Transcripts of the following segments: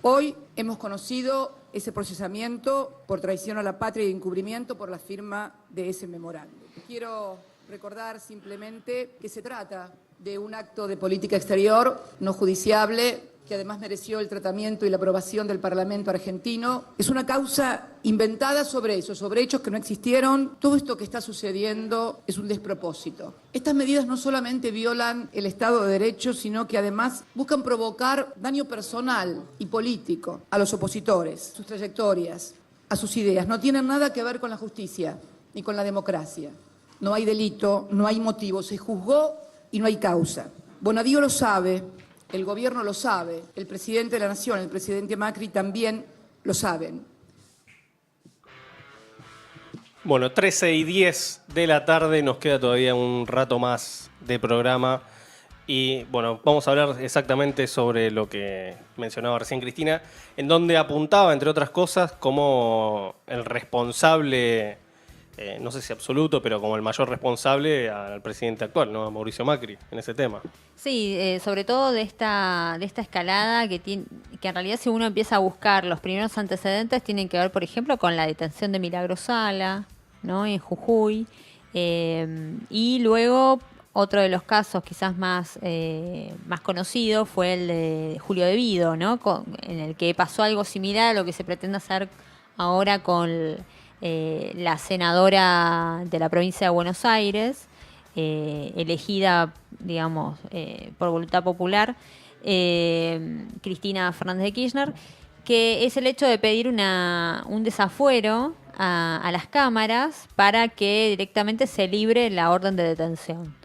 Hoy hemos conocido ese procesamiento por traición a la patria y encubrimiento por la firma de ese memorándum. Quiero recordar simplemente que se trata de un acto de política exterior no judiciable, que además mereció el tratamiento y la aprobación del Parlamento argentino. Es una causa inventada sobre eso, sobre hechos que no existieron. Todo esto que está sucediendo es un despropósito. Estas medidas no solamente violan el Estado de Derecho, sino que además buscan provocar daño personal y político a los opositores, sus trayectorias, a sus ideas. No tienen nada que ver con la justicia ni con la democracia. No hay delito, no hay motivo, se juzgó y no hay causa. Bonadío lo sabe. El gobierno lo sabe, el presidente de la Nación, el presidente Macri también lo saben. Bueno, 13:10 de la tarde, nos queda todavía un rato más de programa y bueno, vamos a hablar exactamente sobre lo que mencionaba recién Cristina, en donde apuntaba, entre otras cosas, como el responsable, no sé si absoluto, pero como el mayor responsable al presidente actual, ¿no? A Mauricio Macri, en ese tema. Sí, sobre todo de esta escalada que en realidad si uno empieza a buscar los primeros antecedentes tienen que ver, por ejemplo, con la detención de Milagro Sala, ¿no? En Jujuy. Y luego otro de los casos quizás más conocido fue el de Julio De Vido, ¿no? En el que pasó algo similar a lo que se pretende hacer ahora con la senadora de la provincia de Buenos Aires, elegida, digamos, por voluntad popular, Cristina Fernández de Kirchner, que es el hecho de pedir un desafuero a las cámaras para que directamente se libre la orden de detención.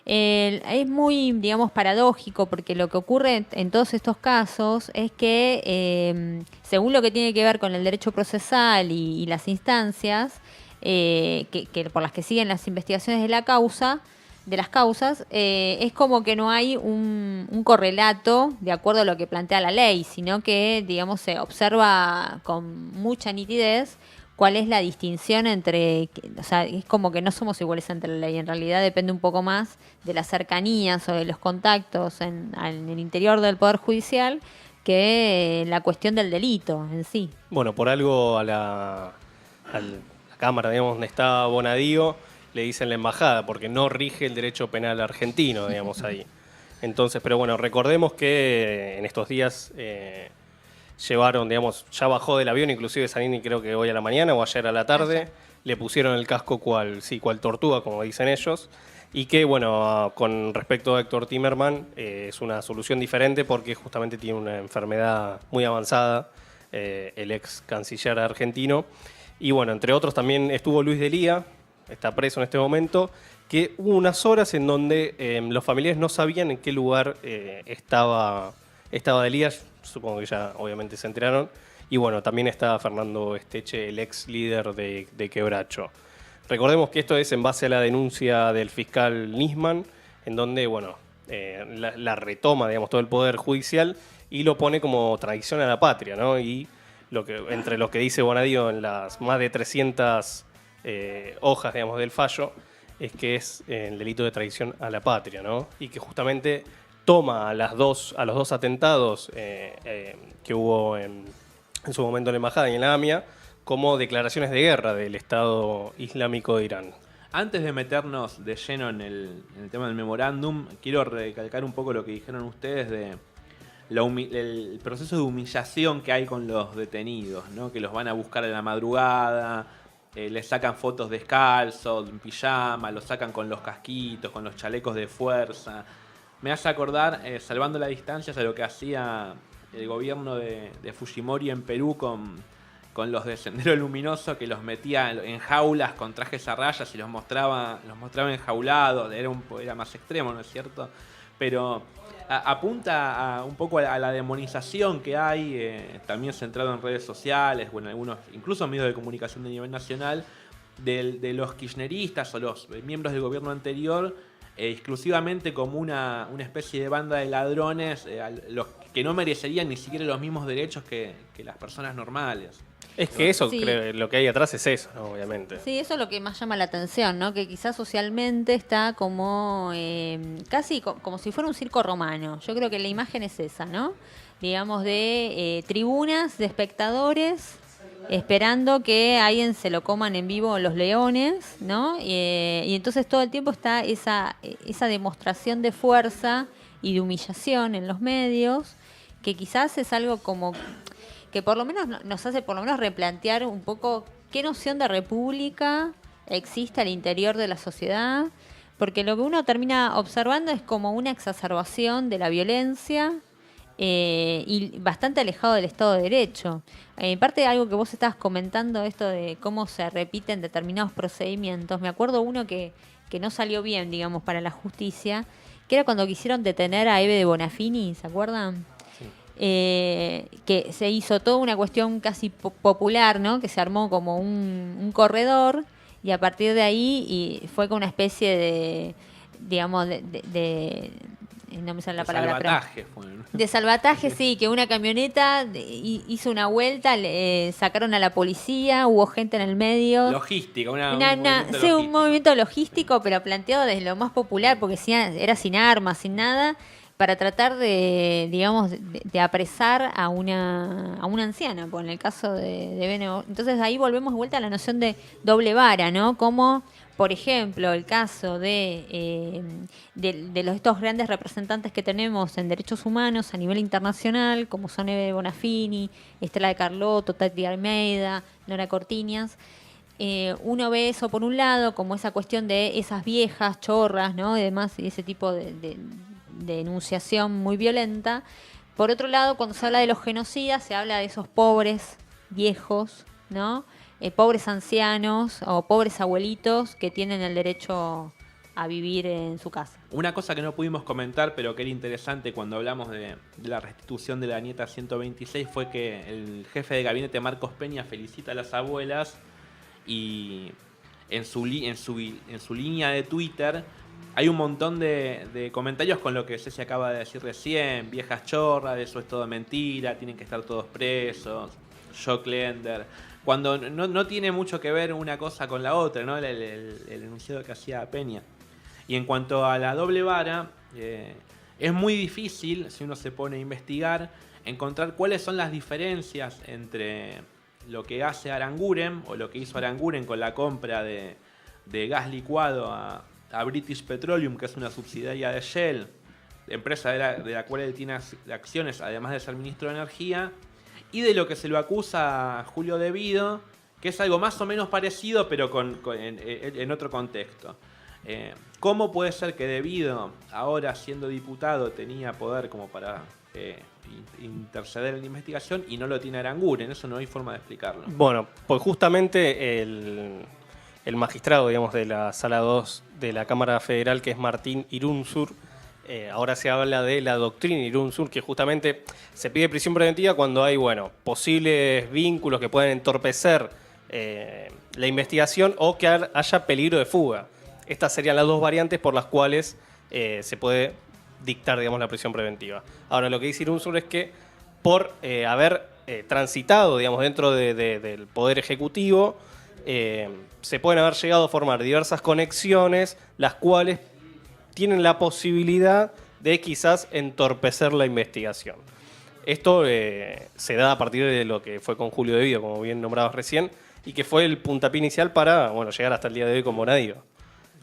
Es muy, digamos, paradójico porque lo que ocurre en todos estos casos es que, según lo que tiene que ver con el derecho procesal y las instancias que por las que siguen las investigaciones de las causas, es como que no hay un correlato de acuerdo a lo que plantea la ley, sino que, digamos, se observa con mucha nitidez cuál es la distinción entre, o sea, es como que no somos iguales ante la ley, en realidad depende un poco más de las cercanías o de los contactos en el interior del Poder Judicial que la cuestión del delito en sí. Bueno, por algo a la Cámara, digamos, donde está Bonadío, le dicen la embajada, porque no rige el derecho penal argentino, digamos, ahí. Entonces, pero bueno, recordemos que en estos días llevaron, digamos, ya bajó del avión, inclusive Zanini creo que hoy a la mañana o ayer a la tarde, le pusieron el casco cual tortuga, como dicen ellos, y que, bueno, con respecto a Héctor Timerman, es una solución diferente porque justamente tiene una enfermedad muy avanzada, el ex canciller argentino. Y bueno, entre otros también estuvo Luis Delía, está preso en este momento, que hubo unas horas en donde los familiares no sabían en qué lugar estaba Delía, supongo que ya obviamente se enteraron, y bueno, también está Fernando Esteche, el ex líder de Quebracho. Recordemos que esto es en base a la denuncia del fiscal Nisman, en donde, bueno, la retoma, digamos, todo el poder judicial y lo pone como traición a la patria, ¿no? Y entre lo que dice Bonadío en las más de 300 hojas, digamos, del fallo, es que es el delito de traición a la patria, ¿no? Y que justamente toma a los dos atentados que hubo en su momento en la embajada y en la AMIA como declaraciones de guerra del Estado Islámico de Irán. Antes de meternos de lleno en el tema del memorándum, quiero recalcar un poco lo que dijeron ustedes de el proceso de humillación que hay con los detenidos, ¿no? Que los van a buscar en la madrugada, les sacan fotos descalzos, en pijama, los sacan con los casquitos, con los chalecos de fuerza. Me hace acordar, salvando las distancias, a lo que hacía el gobierno de Fujimori en Perú con los de Sendero Luminoso, que los metía en jaulas con trajes a rayas y los mostraba enjaulados. Era más extremo, ¿no es cierto? Pero apunta un poco a la demonización que hay, también centrado en redes sociales, o en algunos, incluso medios de comunicación de nivel nacional, de los kirchneristas o los miembros del gobierno anterior, exclusivamente como una especie de banda de ladrones, los que no merecerían ni siquiera los mismos derechos que las personas normales. Es que eso, Sí. creo, lo que hay atrás es eso, ¿no? Obviamente. Sí, eso es lo que más llama la atención, ¿no? Que quizás socialmente está como casi como si fuera un circo romano. Yo creo que la imagen es esa, ¿no? Digamos, de tribunas, de espectadores, esperando que alguien se lo coman en vivo los leones, ¿no? Y entonces todo el tiempo está esa demostración de fuerza y de humillación en los medios, que quizás es algo como que por lo menos nos hace por lo menos replantear un poco qué noción de república existe al interior de la sociedad, porque lo que uno termina observando es como una exacerbación de la violencia y bastante alejado del Estado de Derecho. En parte algo que vos estabas comentando, esto de cómo se repiten determinados procedimientos, me acuerdo uno que no salió bien, digamos, para la justicia, que era cuando quisieron detener a Eve de Bonafini, ¿se acuerdan? Que se hizo toda una cuestión casi popular, ¿no? Que se armó como un corredor y a partir de ahí fue con una especie de, digamos, no me sale la palabra. Salvataje fue, ¿no? De salvataje, sí, que una camioneta hizo una vuelta, sacaron a la policía, hubo gente en el medio. Logística, un un movimiento logístico, pero planteado desde lo más popular, porque era sin armas, sin nada, para tratar de, digamos, de apresar a una anciana, por en el caso de Bene. Entonces ahí volvemos de vuelta a la noción de doble vara, ¿no? Como, por ejemplo, el caso de estos grandes representantes que tenemos en derechos humanos a nivel internacional, como son Eve Bonafini, Estela de Carlotto, Tati Almeida, Nora Cortiñas. Uno ve eso por un lado, como esa cuestión de esas viejas chorras, ¿no? Y demás, y ese tipo de enunciación muy violenta. Por otro lado, cuando se habla de los genocidas, se habla de esos pobres viejos, ¿no? Pobres ancianos o pobres abuelitos que tienen el derecho a vivir en su casa. Una cosa que no pudimos comentar, pero que era interesante cuando hablamos de la restitución de la nieta 126, fue que el jefe de gabinete, Marcos Peña, felicita a las abuelas y en su línea de Twitter hay un montón de comentarios con lo que Ceci acaba de decir recién: viejas chorras, eso es todo mentira, tienen que estar todos presos, Jock Lender. Cuando no tiene mucho que ver una cosa con la otra, ¿no? El enunciado que hacía Peña. Y en cuanto a la doble vara, es muy difícil, si uno se pone a investigar, encontrar cuáles son las diferencias entre lo que hace Aranguren, o lo que hizo Aranguren con la compra de gas licuado a British Petroleum, que es una subsidiaria de Shell, empresa de la cual él tiene acciones, además de ser ministro de Energía, y de lo que se lo acusa a Julio De Vido, que es algo más o menos parecido, pero en otro contexto. ¿Cómo puede ser que De Vido, ahora siendo diputado, tenía poder como para interceder en la investigación y no lo tiene Aranguren? Eso no hay forma de explicarlo. Bueno, pues justamente el magistrado, digamos, de la Sala 2 de la Cámara Federal, que es Martín Irunzur, ahora se habla de la doctrina Irunzur, que justamente se pide prisión preventiva cuando hay, bueno, posibles vínculos que pueden entorpecer la investigación o que haya peligro de fuga. Estas serían las dos variantes por las cuales se puede dictar, digamos, la prisión preventiva. Ahora, lo que dice Irunzur es que por haber transitado, digamos, dentro del Poder Ejecutivo, se pueden haber llegado a formar diversas conexiones, las cuales tienen la posibilidad de quizás entorpecer la investigación. Esto se da a partir de lo que fue con Julio De Vido, como bien nombrabas recién, y que fue el puntapié inicial para, bueno, llegar hasta el día de hoy con Bonadío.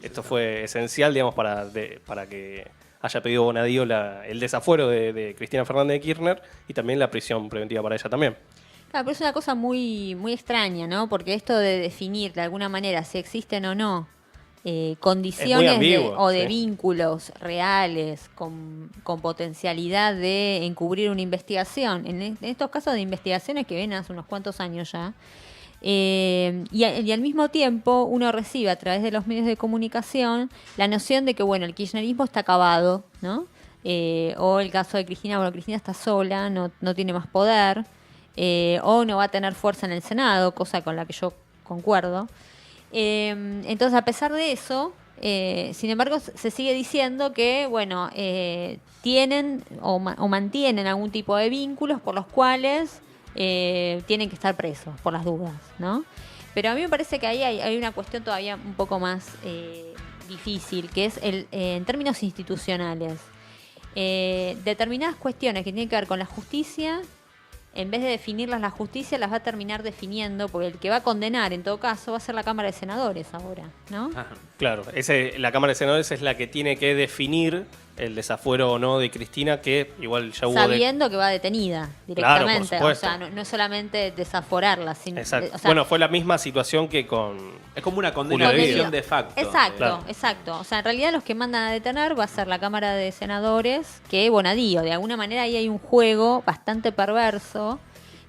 Esto fue esencial, digamos, para que haya pedido Bonadío el desafuero de Cristina Fernández de Kirchner y también la prisión preventiva para ella también. Claro, pero es una cosa muy, muy extraña, ¿no? Porque esto de definir de alguna manera si existen o no condiciones ambiguo, de sí. vínculos reales con potencialidad de encubrir una investigación, en estos casos de investigaciones que vienen hace unos cuantos años ya, y al mismo tiempo uno recibe a través de los medios de comunicación la noción de que, bueno, el kirchnerismo está acabado, ¿no? O el caso de Cristina, bueno, Cristina está sola, no tiene más poder, o no va a tener fuerza en el Senado, cosa con la que yo concuerdo. Entonces, a pesar de eso, sin embargo, se sigue diciendo que, bueno, tienen o mantienen algún tipo de vínculos por los cuales tienen que estar presos por las dudas, ¿no? Pero a mí me parece que ahí hay una cuestión todavía un poco más difícil, que es en términos institucionales. Determinadas cuestiones que tienen que ver con la justicia, en vez de definirlas la justicia, las va a terminar definiendo, porque el que va a condenar en todo caso va a ser la Cámara de Senadores ahora, ¿no? Ajá. Claro, la Cámara de Senadores es la que tiene que definir el desafuero o no de Cristina, que igual ya hubo... Sabiendo que va detenida Claro, por directamente. supuesto. O sea, no solamente desaforarla, sino... Exacto. o sea, Bueno, fue la misma situación que con... Es como una condena Una de debida. prisión de facto. Exacto, Claro. exacto. O sea, en realidad los que mandan a detener va a ser la Cámara de Senadores que Bonadío. De alguna manera ahí hay un juego bastante perverso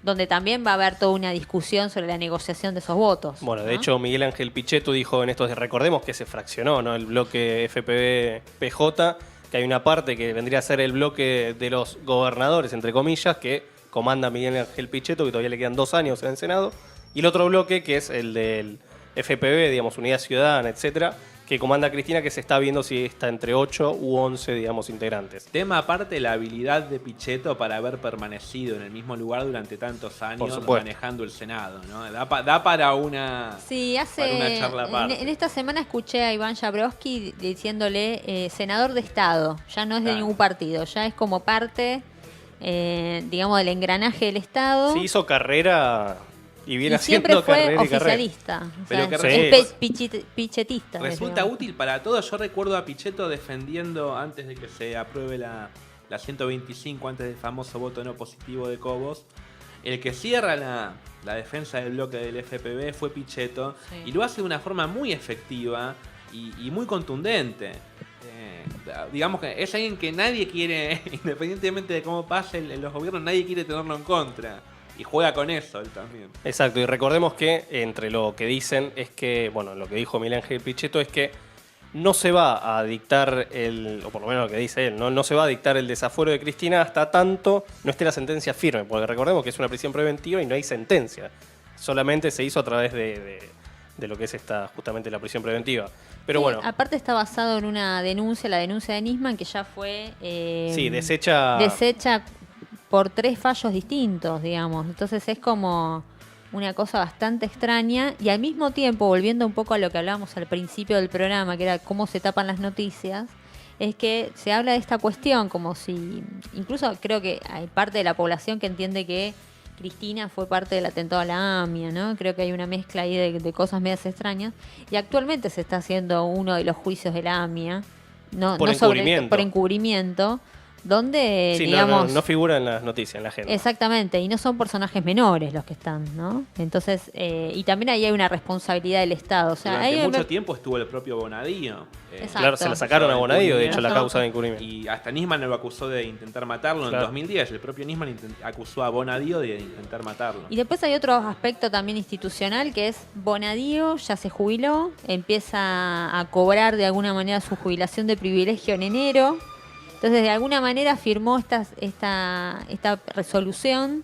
donde también va a haber toda una discusión sobre la negociación de esos votos. Bueno, de ¿no? hecho, Miguel Ángel Pichetto dijo en estos... Recordemos que se fraccionó, ¿no? El bloque FPV-PJ, que hay una parte que vendría a ser el bloque de los gobernadores, entre comillas, que comanda Miguel Ángel Pichetto, que todavía le quedan 2 años en el Senado, y el otro bloque, que es el del FPV, digamos, Unidad Ciudadana, etcétera, que comanda Cristina, que se está viendo si está entre 8 u 11, digamos, integrantes. Tema aparte, la habilidad de Pichetto para haber permanecido en el mismo lugar durante tantos Por años supuesto. manejando el Senado, ¿no? Da para una... Sí, para una charla aparte. en esta semana escuché a Iván Jabrowski diciéndole senador de Estado. Ya no es de Claro. ningún partido, ya es como parte, digamos, del engranaje del Estado. Sí hizo carrera y viene y siempre haciendo fue carrera y carrera. oficialista. O Pero sea, que es pichetista. Resulta digamos. útil para todos. Yo recuerdo a Pichetto defendiendo, antes de que se apruebe la 125, antes del famoso voto no positivo de Cobos, el que cierra la defensa del bloque del FPV fue Pichetto, Sí. y lo hace de una forma muy efectiva y muy contundente. Digamos que es alguien que nadie quiere, independientemente de cómo pase en los gobiernos, nadie quiere tenerlo en contra. Y juega con eso él también. Exacto, y recordemos que entre lo que dicen es que, bueno, lo que dijo Miguel Ángel Pichetto es que no se va a dictar o por lo menos lo que dice él, no se va a dictar el desafuero de Cristina hasta tanto no esté la sentencia firme, porque recordemos que es una prisión preventiva y no hay sentencia. Solamente se hizo a través de lo que es justamente la prisión preventiva. Pero Sí, bueno, aparte está basado en una denuncia, la denuncia de Nisman, que ya fue sí, desecha por 3 fallos distintos, digamos. Entonces es como una cosa bastante extraña y al mismo tiempo, volviendo un poco a lo que hablábamos al principio del programa, que era cómo se tapan las noticias, es que se habla de esta cuestión como si, incluso creo que hay parte de la población que entiende que Cristina fue parte del atentado a la AMIA, ¿no? Creo que hay una mezcla ahí de cosas medias extrañas. Y actualmente se está haciendo uno de los juicios de la AMIA, Por encubrimiento. por encubrimiento, donde, sí, digamos... no figura en las noticias, en la agenda. Exactamente, y no son personajes menores los que están, ¿no? Entonces, y también ahí hay una responsabilidad del Estado. O sea, Durante ahí mucho tiempo estuvo el propio Bonadío. Exacto. Claro, se la sacaron a Bonadío, de hecho, la Ajá. causa de encubrimiento. Y hasta Nisman lo acusó de intentar matarlo en Claro. 2010. El propio Nisman acusó a Bonadío de intentar matarlo. Y después hay otro aspecto también institucional, que es Bonadío ya se jubiló, empieza a cobrar de alguna manera su jubilación de privilegio en enero. Entonces, de alguna manera firmó esta resolución.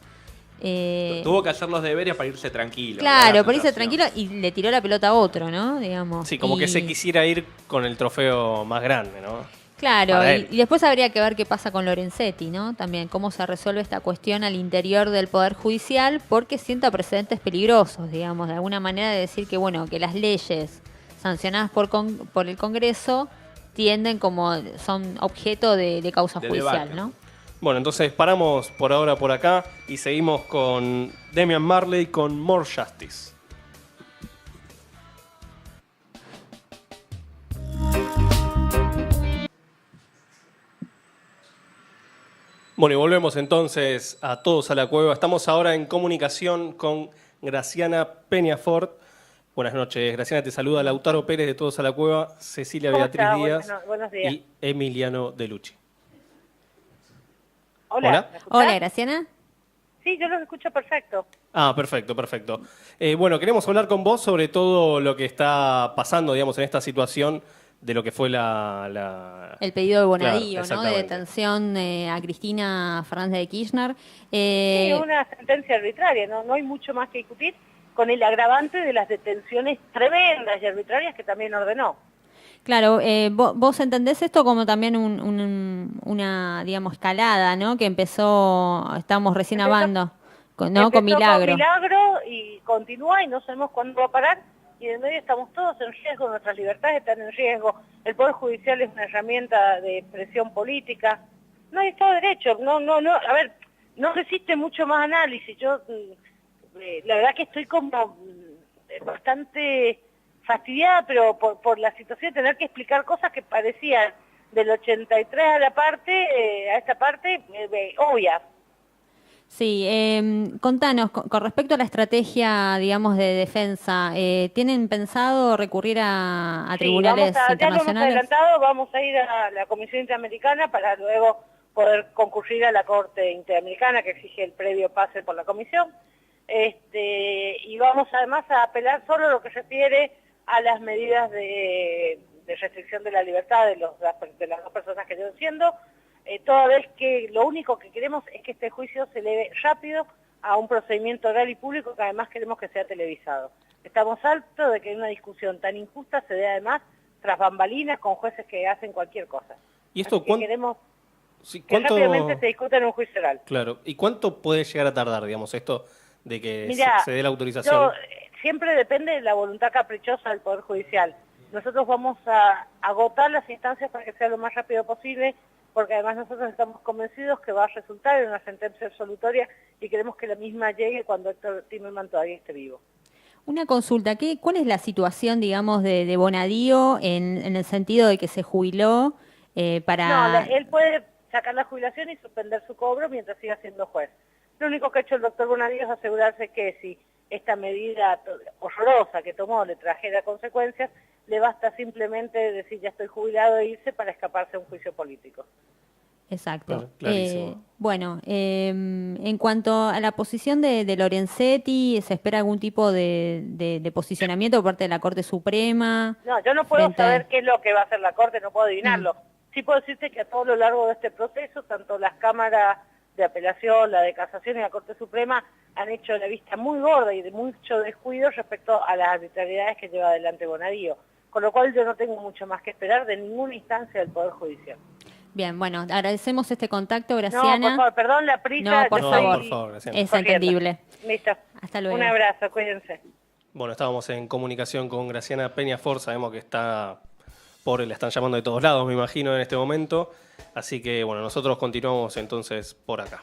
Tuvo que hacer los deberes para irse tranquilo. Claro, ¿verdad? por irse Situación. tranquilo y le tiró la pelota a otro, ¿no? Digamos. Sí, como que Y- se quisiera ir con el trofeo más grande, ¿no? Claro, Para él. y después habría que ver qué pasa con Lorenzetti, ¿no? También cómo se resuelve esta cuestión al interior del Poder Judicial, porque sienta precedentes peligrosos, digamos, de alguna manera de decir que, bueno, que las leyes sancionadas por el Congreso tienden son objeto de causa De judicial, debate. ¿no? Bueno, entonces paramos por ahora por acá y seguimos con Damian Marley con More Justice. Bueno, y volvemos entonces a Todos a la Cueva. Estamos ahora en comunicación con Graciana Peñafort. Buenas noches, Graciana, te saluda Lautaro Pérez de Todos a la Cueva, Cecilia ¿Cómo Beatriz está? Díaz Buenos días. y Emiliano Delucci. Hola. Hola. ¿me escuchás? Hola, Graciana. Sí, yo los escucho perfecto. Ah, perfecto, perfecto. Bueno, queremos hablar con vos sobre todo lo que está pasando, digamos, en esta situación de lo que fue El pedido de Bonadío, Claro, ¿no? De exactamente. detención a Cristina Fernández de Kirchner. Sí, una sentencia arbitraria, no hay mucho más que discutir, con el agravante de las detenciones tremendas y arbitrarias que también ordenó. Claro, vos entendés esto como también una, digamos, escalada, ¿no? Que estamos recién Empezó- hablando, con Empezó Milagro. Con Milagro y continúa y no sabemos cuándo va a parar. Y en medio estamos todos en riesgo, nuestras libertades están en riesgo. El Poder Judicial es una herramienta de expresión política. No hay Estado de Derecho. No. A ver, no resiste mucho más análisis. Yo, la verdad que estoy como bastante fastidiada, pero por la situación de tener que explicar cosas que parecían del 83 a esta parte, obvias. Sí, contanos, con respecto a la estrategia, digamos, de defensa, ¿tienen pensado recurrir a tribunales ya lo hemos internacionales? adelantado, vamos a ir a la Comisión Interamericana para luego poder concurrir a la Corte Interamericana que exige el previo pase por la Comisión. Y vamos además a apelar solo lo que refiere a las medidas de restricción de la libertad de las dos personas que están siendo, toda vez que lo único que queremos es que este juicio se eleve rápido a un procedimiento oral y público que además queremos que sea televisado. Estamos hartos de que una discusión tan injusta se dé además tras bambalinas con jueces que hacen cualquier cosa. ¿Y esto queremos que rápidamente se discuta en un juicio oral. Claro, ¿y cuánto puede llegar a tardar, digamos, esto de que se dé la autorización? Siempre depende de la voluntad caprichosa del Poder Judicial. Nosotros vamos a agotar las instancias para que sea lo más rápido posible, porque además nosotros estamos convencidos que va a resultar en una sentencia absolutoria y queremos que la misma llegue cuando Héctor Timerman todavía esté vivo. Una consulta, ¿cuál es la situación, digamos, de Bonadío en el sentido de que se jubiló para...? No, él puede sacar la jubilación y suspender su cobro mientras siga siendo juez. Lo único que ha hecho el doctor Bonadío es asegurarse que si esta medida horrorosa que tomó le trajera consecuencias, le basta simplemente decir ya estoy jubilado e irse para escaparse a un juicio político. Exacto. Clarísimo. Bueno, en cuanto a la posición de Lorenzetti, ¿se espera algún tipo de posicionamiento por parte de la Corte Suprema? No, yo no puedo saber qué es lo que va a hacer la Corte, no puedo adivinarlo. Sí puedo decirte que a todo lo largo de este proceso, tanto las cámaras de apelación, la de casación y la Corte Suprema han hecho la vista muy gorda y de mucho descuido respecto a las arbitrariedades que lleva adelante Bonadío. Con lo cual yo no tengo mucho más que esperar de ninguna instancia del Poder Judicial. Bien, bueno, agradecemos este contacto, Graciana. No, por favor, perdón la prisa. No, por favor, Graciana. es entendible. Listo. Hasta luego. Un abrazo, cuídense. Bueno, estábamos en comunicación con Graciana Peñafort, sabemos que está, la están llamando de todos lados, me imagino, en este momento. Así que, bueno, nosotros continuamos entonces por acá.